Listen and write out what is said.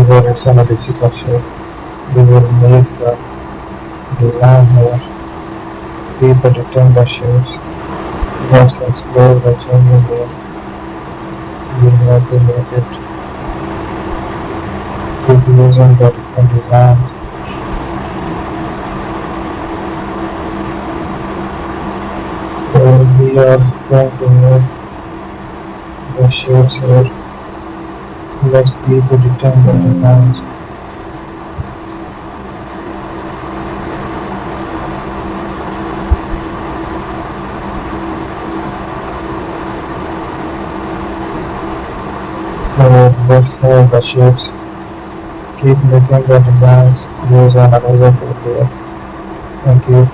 whenever it's on a difficult shape, we will make the design here. Keep editing the shapes. Let's explore the changes here. We have to make it keep using the different designs. So we are going to make the shapes here. Let's keep editing the designs. So let's have the shapes. Keep making the designs. Use an eraser tool there. Thank you.